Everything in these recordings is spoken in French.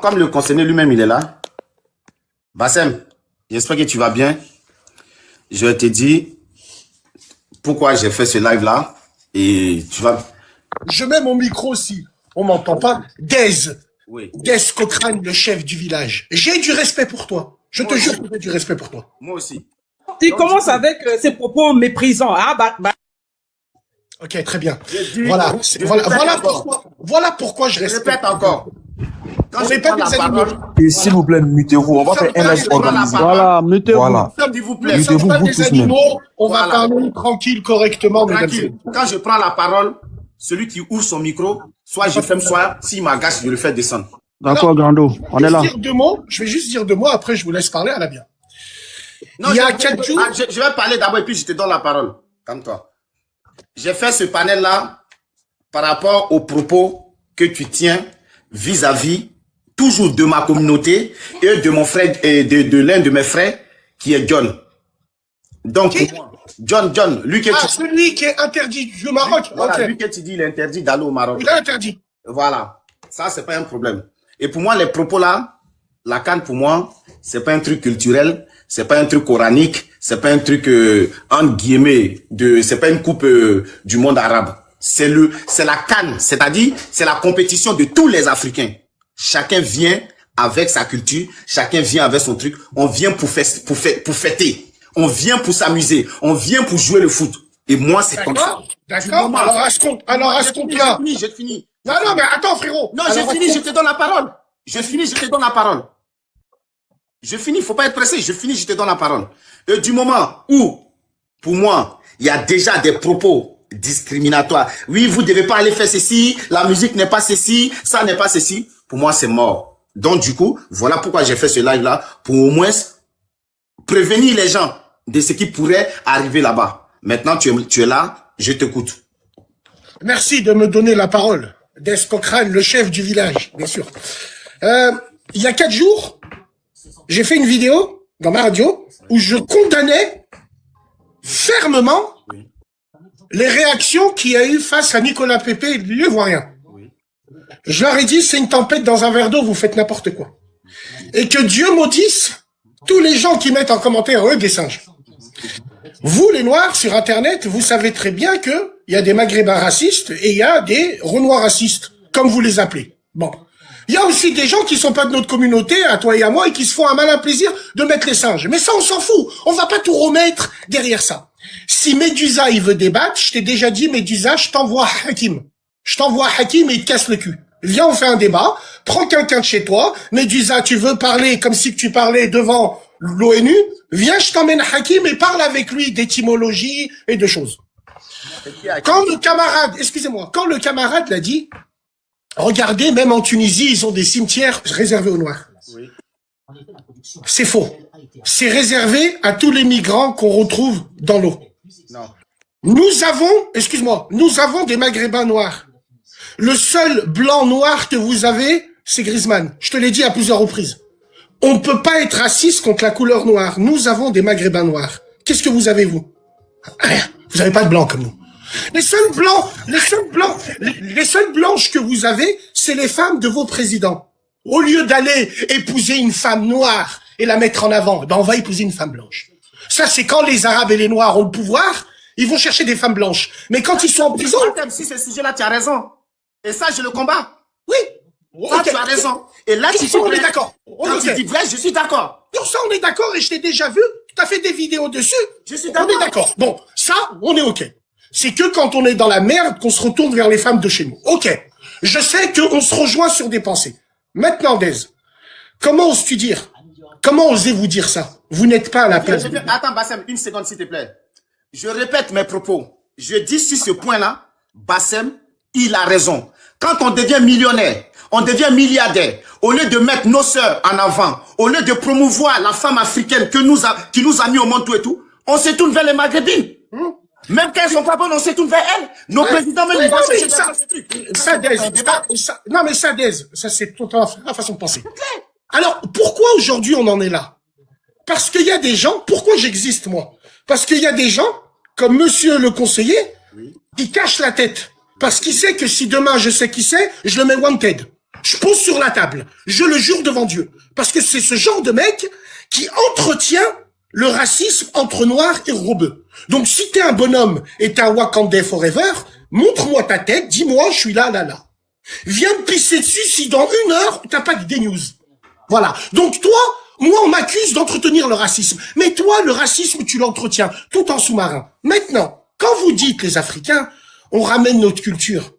Comme le conseiller lui-même, il est là. Bassem, j'espère que tu vas bien. Je te dis pourquoi j'ai fait ce live-là. Et tu vas... Je mets mon micro aussi. On m'entend pas. Dez. Oui. Dez Cochrane, le chef du village. J'ai du respect pour toi. Je te jure que j'ai du respect pour toi. Moi aussi. Il commence avec ses propos méprisants. Ah, Ok, très bien. dis- Voilà, je voilà pourquoi je Je respecte. répète encore. Quand On je n'est pas prends la des animaux. parole, Et s'il vous plaît, mutez-vous. On va faire un live organisé. Voilà, mettez-vous. Voilà. s'il vous plaît, Nous ne sommes Mettez-vous, pas vous des tous même. animaux. On va Voilà. parler tranquille, correctement, mesdames et tranquille. messieurs. Quand je prends la parole, celui qui ouvre son micro, soit je ferme, soit s'il m'agace, je le fais descendre. D'accord, Grando. On est là. Je vais juste dire deux mots, après je vous laisse parler à la bien. Non, Il y a 4 jours. je vais parler d'abord et puis je te donne la parole. Calme-toi. J'ai fait ce panel-là par rapport aux propos que tu tiens vis-à-vis toujours de ma communauté et de mon frère et de l'un de mes frères qui est John. Donc, Qui? John, lui que Ah, tu, celui qui est interdit du Maroc. voilà, Ok. lui que tu dis, il est interdit d'aller au Maroc. Il est interdit. Voilà. Ça, c'est pas un problème. Et pour moi, les propos là, la CAN pour moi, c'est pas un truc culturel, c'est pas un truc coranique, c'est pas un truc, entre guillemets, c'est pas une coupe du monde arabe. C'est la CAN, c'est-à-dire, c'est la compétition de tous les Africains. Chacun vient avec sa culture, chacun vient avec son truc. On vient pour fêter. On vient pour s'amuser. On vient pour jouer le foot. Et moi, c'est comme ça. D'accord. Alors, à ce compte-là. J'ai fini. Non, mais attends, frérot. Non, j'ai fini, je te donne la parole. Je finis, je te donne la parole. Je finis, faut pas être pressé. Je finis, je te donne la parole. Et du moment où, pour moi, il y a déjà des propos discriminatoires. Oui, vous devez pas aller faire ceci, la musique n'est pas ceci, ça n'est pas ceci. Pour moi, c'est mort. Donc, du coup, voilà pourquoi j'ai fait ce live-là, pour au moins prévenir les gens de ce qui pourrait arriver là-bas. Maintenant, tu es là, je t'écoute. Merci de me donner la parole. Des Cochrane, le chef du village, bien sûr. Il y a 4 jours, j'ai fait une vidéo dans ma radio où je condamnais fermement les réactions qu'il y a eu face à Nicolas Pépé et l'Ivoirien. Je leur ai dit, c'est une tempête dans un verre d'eau, vous faites n'importe quoi. Et que Dieu maudisse tous les gens qui mettent en commentaire, eux, des singes. Vous, les Noirs, sur Internet, vous savez très bien que il y a des Maghrébins racistes et il y a des Renois racistes, comme vous les appelez. Bon. Il y a aussi des gens qui sont pas de notre communauté, à toi et à moi, et qui se font un malin plaisir de mettre les singes. Mais ça, on s'en fout. On va pas tout remettre derrière ça. Si Médusa, il veut débattre, je t'ai déjà dit, Médusa, je t'envoie Hakim. Je t'envoie Hakim et il te casse le cul. Viens, on fait un débat. Prends quelqu'un de chez toi. Médusa, tu veux parler comme si tu parlais devant l'ONU. Viens, je t'emmène Hakim et parle avec lui d'étymologie et de choses. Quand le camarade l'a dit, regardez, même en Tunisie, ils ont des cimetières réservés aux Noirs. Oui. C'est faux. C'est réservé à tous les migrants qu'on retrouve dans l'eau. Non. Nous avons des Maghrébins noirs. Le seul blanc noir que vous avez, c'est Griezmann. Je te l'ai dit à plusieurs reprises. On ne peut pas être raciste contre la couleur noire. Nous avons des Maghrébins noirs. Qu'est-ce que vous avez, vous? Rien. Vous n'avez pas de blanc comme nous. Les seuls blanches que vous avez, c'est les femmes de vos présidents. Au lieu d'aller épouser une femme noire et la mettre en avant, on va épouser une femme blanche. Ça, c'est quand les Arabes et les Noirs ont le pouvoir, ils vont chercher des femmes blanches. Mais quand ils sont en prison... Si ce sujet-là, tu as raison. Et ça, je le combats. Oui. Ça, tu as raison. Et là, tu on est d'accord. Quand tu dis vrai, je suis d'accord. Pour ça, on est d'accord et je t'ai déjà vu. Tu as fait des vidéos dessus. Je suis On d'accord. est d'accord. Bon, ça, on est OK. C'est que quand on est dans la merde qu'on se retourne vers les femmes de chez nous. OK. Je sais qu'on se rejoint sur des pensées. Maintenant, Dez, comment oses-tu dire? Comment osez-vous dire ça? Vous n'êtes pas à la place. Attends, Bassem, une seconde, s'il te plaît. Je répète mes propos. Je dis sur ce point-là, Bassem, il a raison. Quand on devient millionnaire, on devient milliardaire, au lieu de mettre nos sœurs en avant, au lieu de promouvoir la femme africaine qui nous a mis au monde tout et tout, on se tourne vers les maghrébines. Même quand elles sont pas bonnes, on se tourne vers elles. Nos présidents, même, ils vont chercher ce truc. Ça, Dez, ça, c'est totalement la façon de penser. Alors, pourquoi aujourd'hui on en est là? Parce qu'il y a des gens, pourquoi j'existe, moi? Parce qu'il y a des gens, comme monsieur le conseiller, qui cachent la tête. Parce qu'il sait que si demain je sais qui c'est, je le mets wanted. Je pose sur la table. Je le jure devant Dieu. Parce que c'est ce genre de mec qui entretient le racisme entre noirs et rebeux. Donc, si t'es un bonhomme et t'es un Wakandais forever, montre-moi ta tête, dis-moi, je suis là. Viens me pisser dessus si dans 1 heure, t'as pas des news. Voilà. Donc, toi, moi, on m'accuse d'entretenir le racisme. Mais toi, le racisme, tu l'entretiens tout en sous-marin. Maintenant, quand vous dites, les Africains, on ramène notre culture.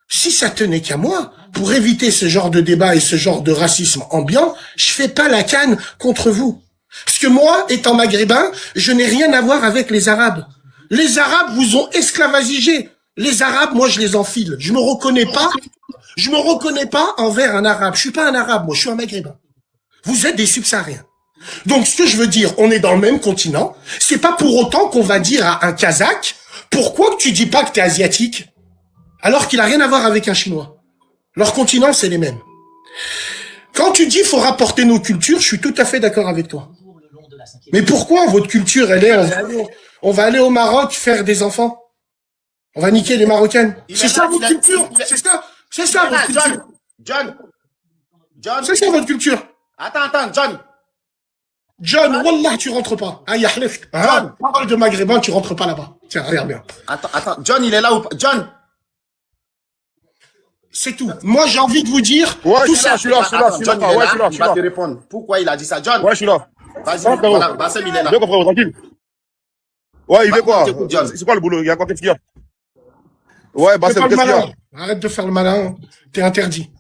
Si ça tenait qu'à moi, pour éviter ce genre de débat et ce genre de racisme ambiant, je fais pas la canne contre vous. Parce que moi, étant maghrébin, je n'ai rien à voir avec les Arabes. Les Arabes vous ont esclavagé. Les Arabes, moi, je les enfile. Je me reconnais pas envers un Arabe. Je suis pas un Arabe, moi, je suis un maghrébin. Vous êtes des subsahariens. Donc, ce que je veux dire, on est dans le même continent. C'est pas pour autant qu'on va dire à un Kazakh, pourquoi que tu dis pas que t'es asiatique? Alors qu'il a rien à voir avec un Chinois. Leurs continents, c'est les mêmes. Quand tu dis faut rapporter nos cultures, je suis tout à fait d'accord avec toi. Mais pourquoi votre culture, elle est, on va aller au Maroc faire des enfants? On va niquer les Marocaines. C'est ça votre culture? C'est ça votre culture. John. C'est ça votre culture. Attends, John, wallah, tu rentres pas. Ah, yahlif. John, parole de maghrébin, tu rentres pas là-bas. Tiens, regarde bien. Attends, John, il est là ou pas? John! C'est tout. Moi, j'ai envie de vous dire. Ouais, tout je suis là, ça. je suis là. Ouais, je suis là. Il va te répondre. Pourquoi il a dit ça, John? Ouais, je suis là. Vas-y, voilà, Bassem, il est là. Bien compris, tranquille. Ouais, il fait quoi? T'écoutes, John. C'est quoi le boulot? Il y a quoi, qu'est-ce qu'il y a? Ouais, Fais Bassem, pas le qu'est-ce qu'il y a? malin. Arrête de faire le malin. T'es interdit.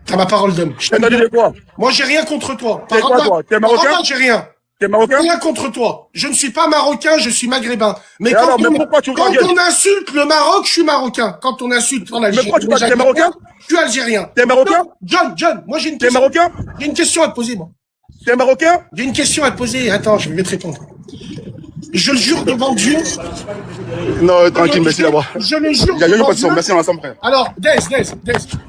T'as ma parole d'homme. Je t'aime T'as dit bien. de quoi? Moi, j'ai rien contre toi. T'es quoi, toi? T'es marocain? J'ai rien. T'es marocain? Rien contre toi. Je ne suis pas marocain, je suis maghrébin. Mais Et quand, alors, mais pourquoi tu quand regardes? on insulte le Maroc, je suis marocain. Quand on insulte en Algérie, Mais pourquoi tu parles? T'es marocain? je suis algérien. T'es marocain? John, moi j'ai une T'es question. marocain? J'ai une question à te poser, moi. T'es marocain? J'ai une question à te poser. Attends, je vais te répondre. Je le jure devant Dieu. Non, tranquille, merci d'abord. Je le jure Il y a devant pas de son, Dieu. merci ensemble, frère. Alors, Dez.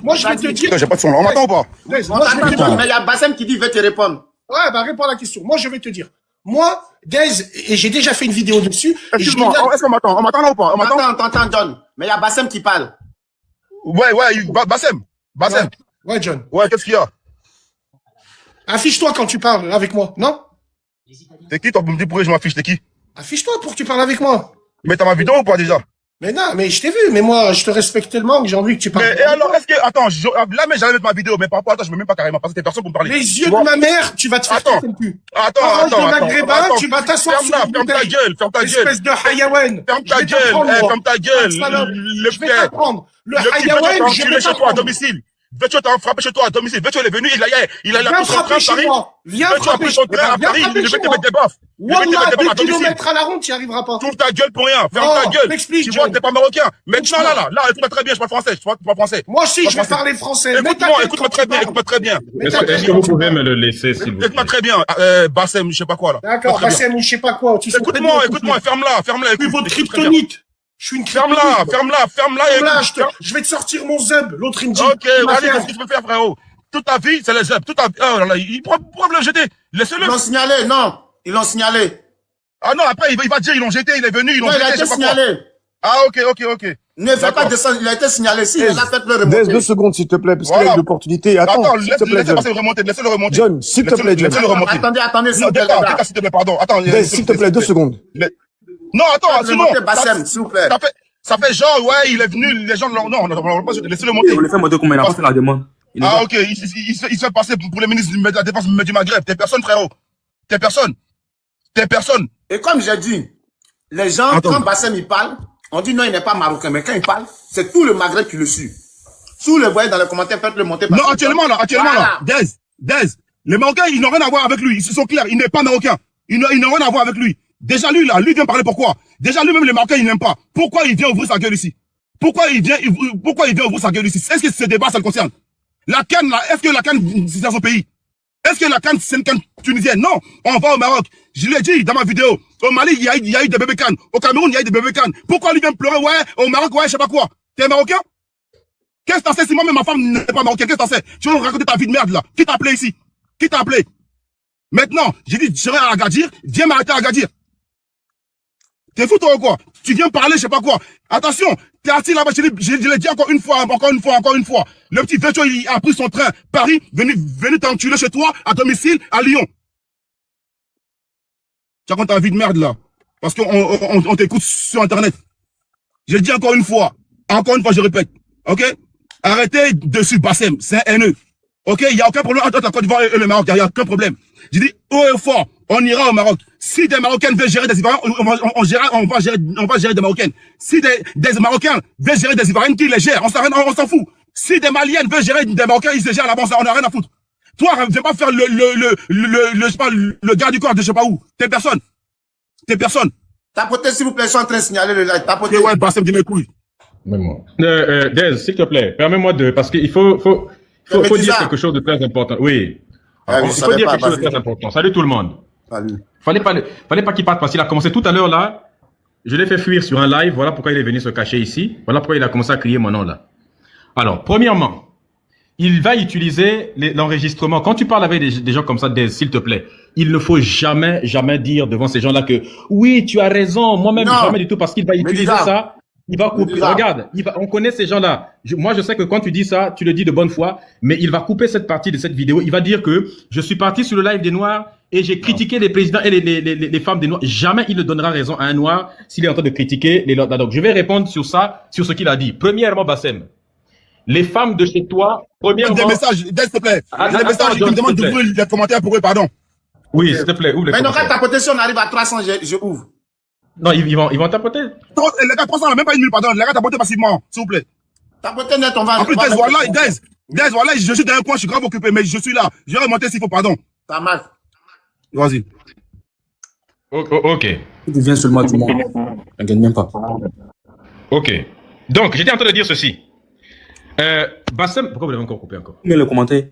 Moi, je vais te dire. Putain, j'ai pas de son là. On m'entend ou pas? Dez, moi, je vais te dire. Mais il y a Bassem qui dit, il veut te répondre. Ouais, bah, réponds à la question. Moi, je vais te dire. Moi, Dez, et j'ai déjà fait une vidéo dessus. et je Excuse-moi, regarde- est-ce qu'on m'entend? On m'entend là ou pas? On m'entend? Attends, John. Mais il y a Bassem qui parle. Ouais, Bassem. Ouais, John. Ouais, qu'est-ce qu'il y a? Affiche-toi quand tu parles avec moi, non? T'es qui, toi, pour me dire pourquoi je m'affiche? T'es qui? Affiche-toi pour que tu parles avec moi. Mais t'as ma vidéo ou pas déjà? Mais non, mais je t'ai vu, mais moi, je te respecte tellement que j'ai envie que tu parles. Mais, et alors, est-ce que, attends, là, mais j'allais mettre ma vidéo, mais par rapport à toi, je me mets même pas carrément, parce que t'es personne pour me parler. Les yeux Tu vois? de ma mère, tu vas te faire Attends. casser le cul. Attends, Parole de maghrébin, tu vas t'asseoir sur ferme ta gueule, ferme ta gueule. Espèce de hayawan. Ferme Je ta vais gueule, t'apprendre, moi. ferme ta gueule. Salope. Le Je vais frère. t'apprendre. Le Le petit hayawan, Vetio t'a je enculé vais chez toi à t'apprendre. domicile. Vetio t'a frappé chez toi à domicile. Vetio, il est venu, il a Viens pris son train frapper à chez Paris. moi. Viens Vetio a frapper pris son train à viens Paris, frapper il chez devait te moi. mettre des baffes. Il devait te mettre Wallah, des baffes à 2 domicile. kilomètres à la ronde, tu n'y arriveras pas. Tourne ta gueule pour rien, ferme Non, ta gueule. m'explique, Tu vois, John. t'es pas marocain. Maintenant, là, écoute-moi très bien, je parle français, je parle français. Moi aussi, je vais Français. parler français. Mets ta Écoute-moi, tête écoute-moi quand très tu bien, parles. écoute-moi très bien. Mais ta Est-ce que vous pouvez me le laisser, s'il vous Écoute-moi plaît? très bien, Bassem, je sais pas quoi, là. D'accord, Très bien. Bassem ou je sais pas quoi. Tu sais très Écoute-moi, bien. écoute-moi, ferme-la, Je suis votre écoute très bien. kryptonite. Je suis une kryptonite. Ferme-la, et Là, écoute. je vais te sortir mon zub. L'autre, il me dit. Ok, tu vas allez, faire- qu'est-ce que tu peux faire, frérot? Toute ta vie, c'est les œufs. Toute ta vie, oh là là, pourquoi me le jeter? Laissez-le. Ils l'ont signalé, non. Ils l'ont signalé. Ah non, après, il va dire, ils l'ont jeté, il est venu, ils l'ont Non, il jeté, a je été sais pas quoi. signalé. Ah, ok. Ne fais pas D'accord. descendre, il a été signalé. Si, il a fait le Laisse remonter. 2 secondes, s'il te plaît, parce qu'il Voilà. a une opportunité. Attends, Attends, s'il te plaît, laissez John. passer le remonter, laissez-le remonter. John, s'il te plaît, John. Laissez-le remonter. Attendez, s'il Non, vous plaît, déclare, les gars. s'il te plaît, pardon. Attends, S'il te plaît, 2 secondes. Non, attends, Faites sinon. remonter Bassem, s'il vous plaît. Ça fait genre, ouais, il est venu, les gens, non, laissez-le monter. On le fait monter comme il a pas fait la demande. Ah, ok, il se fait passer pour les ministres de la Défense du Maghreb. T'es personne, frérot. T'es personne. Et comme j'ai dit, les gens, Attends. quand Bassem il parle, on dit non, il n'est pas marocain. Mais quand il parle, c'est tout le Maghreb qui le suit. Si vous le voyez dans les commentaires, faites-le monter. Non, actuellement, là. Voilà. Dez. Les Marocains, ils n'ont rien à voir avec lui. Ils se sont clairs. Il n'est pas marocain. Ils n'ont rien à voir avec lui. Déjà, lui vient parler pourquoi? Déjà, lui-même, les Marocains, ils n'aiment pas. Pourquoi il vient ouvrir sa gueule ici? Pourquoi il vient ouvrir sa gueule ici? Est-ce que ce débat, ça le concerne? La canne, là, est-ce que la canne, c'est dans son pays? Est-ce que la canne, c'est une canne tunisienne? Non. On va au Maroc. Je l'ai dit dans ma vidéo. Au Mali, il y a eu des bébés cannes. Au Cameroun, il y a eu des bébés cannes. Pourquoi lui vient pleurer? Ouais, au Maroc, ouais, je sais pas quoi. T'es marocain? Qu'est-ce que t'en sais si moi-même ma femme n'est pas marocaine? Qu'est-ce que t'en sais? Tu vas me raconter ta vie de merde, là. Qui t'a appelé ici? Qui t'a appelé? Maintenant, j'ai dit, je serai à Agadir. Viens m'arrêter à Agadir. T'es fou toi ou quoi? Tu viens parler, je sais pas quoi. Attention, t'es assis là-bas, je l'ai dit encore une fois. Le petit Vécho, il a pris son train. Paris, venu t'enculer chez toi, à domicile, à Lyon. Tu racontes ta vie de merde là. Parce qu'on t'écoute sur Internet. Je le dis encore une fois, je répète. Ok? Arrêtez de suivre Bassem, c'est un haineux. Ok? Il n'y a aucun problème entre la Côte d'Ivoire et le Maroc, il n'y a aucun problème. J'ai dit haut et fort, on ira au Maroc. Si des Marocains veulent gérer des Ivoiriens, on va gérer des Marocaines. Si des Marocains veulent gérer des Ivoiriennes, qui les gèrent, on s'en fout. Si des Maliennes veulent gérer des Marocains, ils se gèrent là-bas, on n'a rien à foutre. Toi, viens pas faire je sais pas, le gars du corps de je sais pas où. T'es personne. Tapotez, s'il vous plaît, je suis en train de signaler le live. Tapotez. Ouais, Bassem, dis mes couilles. Même moi. Dez, s'il te plaît, permets-moi de... Parce qu'il faut dire quelque chose de très important. Oui. Ah, Il faut dire quelque chose de très important. Salut tout le monde. Salut. Fallait pas qu'il parte parce qu'il a commencé tout à l'heure là. Je l'ai fait fuir sur un live. Voilà pourquoi il est venu se cacher ici. Voilà pourquoi il a commencé à crier mon nom là. Alors, premièrement, il va utiliser l'enregistrement. Quand tu parles avec des gens comme ça, s'il te plaît, il ne faut jamais dire devant ces gens-là que oui, tu as raison. Moi-même, jamais du tout, parce qu'il va utiliser ça. Il va couper. Regarde, on connaît ces gens-là. Moi, je sais que quand tu dis ça, tu le dis de bonne foi, mais il va couper cette partie de cette vidéo. Il va dire que je suis parti sur le live des Noirs et j'ai critiqué les présidents et les femmes des Noirs. Jamais il ne donnera raison à un Noir s'il est en train de critiquer les Lords. Donc, je vais répondre sur ça, sur ce qu'il a dit. Premièrement, Bassem, les femmes de chez toi, premièrement... Des messages, s'il te plaît. Des messages, il me demande d'ouvrir les commentaires pour eux, pardon. Oui, s'il te plaît, ouvre les Mais non, commentaires. quand tapoter, si on arrive à 300, je ouvre. Non, ils vont tapoter. Les gars, 300, même pas 1 minute, pardon. Les gars, tapoter passivement, s'il vous plaît. Tapoter net, on va... En plus, Dez, voilà, je suis dans un coin, je suis grave occupé, mais je suis là. Je vais remonter s'il faut, pardon. Ça marche. Vas-y. Ok. Tu viens seulement tout le monde. On ne gagne même pas. Ok. Donc, j'étais en train de dire ceci. Bassem, pourquoi vous l'avez encore coupé encore? Mais le commentaire.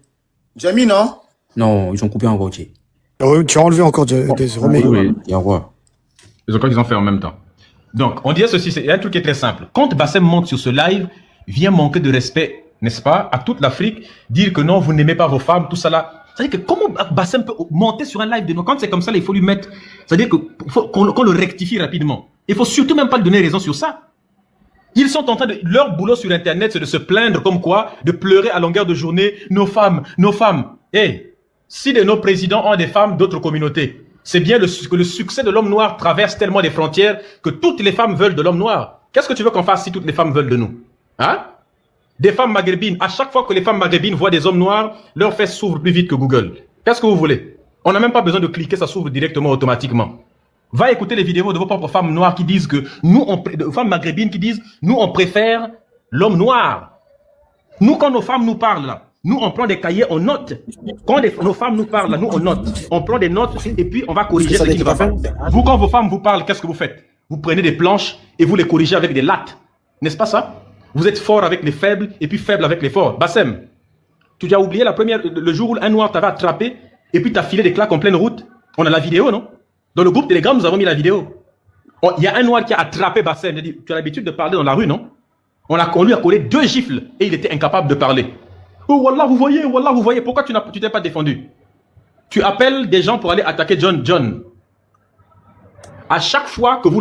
J'ai mis, non? Non, ils ont coupé encore. Tu Tu as enlevé encore des remets. oui, il y a quoi? Je crois qu'ils ont fait en même temps. Donc, on disait ceci, c'est un truc qui est très simple. Quand Bassem monte sur ce live, vient manquer de respect, n'est-ce pas, à toute l'Afrique, dire que non, vous n'aimez pas vos femmes, tout ça là. C'est-à-dire que comment Bassem peut monter sur un live de nous? Quand c'est comme ça, il faut lui mettre... C'est-à-dire qu'on le rectifie rapidement. Il faut surtout même pas lui donner raison sur ça. Ils sont en train de... Leur boulot sur Internet, c'est de se plaindre comme quoi, de pleurer à longueur de journée, nos femmes. Hey, si de nos présidents ont des femmes d'autres communautés, c'est bien que le succès de l'homme noir traverse tellement des frontières que toutes les femmes veulent de l'homme noir. Qu'est-ce que tu veux qu'on fasse si toutes les femmes veulent de nous? Hein? Des femmes maghrébines. À chaque fois que les femmes maghrébines voient des hommes noirs, leurs fesses s'ouvrent plus vite que Google. Qu'est-ce que vous voulez? On n'a même pas besoin de cliquer, ça s'ouvre directement, automatiquement. Va écouter les vidéos de vos propres femmes noires qui disent que femmes maghrébines qui disent, nous on préfère l'homme noir. Nous, quand nos femmes nous parlent là, nous on prend des cahiers, on note. Quand nos femmes nous parlent là, nous on note. On prend des notes et puis on va corriger ce qui ne va pas. Vous, quand vos femmes vous parlent, qu'est-ce que vous faites? Vous prenez des planches et vous les corrigez avec des lattes. N'est-ce pas ça? Vous êtes fort avec les faibles et puis faible avec les forts. Bassem, tu as oublié le jour où un noir t'avait attrapé et puis t'as filé des claques en pleine route. On a la vidéo, non? Dans le groupe Telegram, nous avons mis la vidéo. Il y a un noir qui a attrapé Bassem. Il a dit, tu as l'habitude de parler dans la rue, non? On lui a collé 2 gifles et il était incapable de parler. Oh, Wallah, vous voyez, pourquoi tu t'es pas défendu? Tu appelles des gens pour aller attaquer John. À chaque fois que vous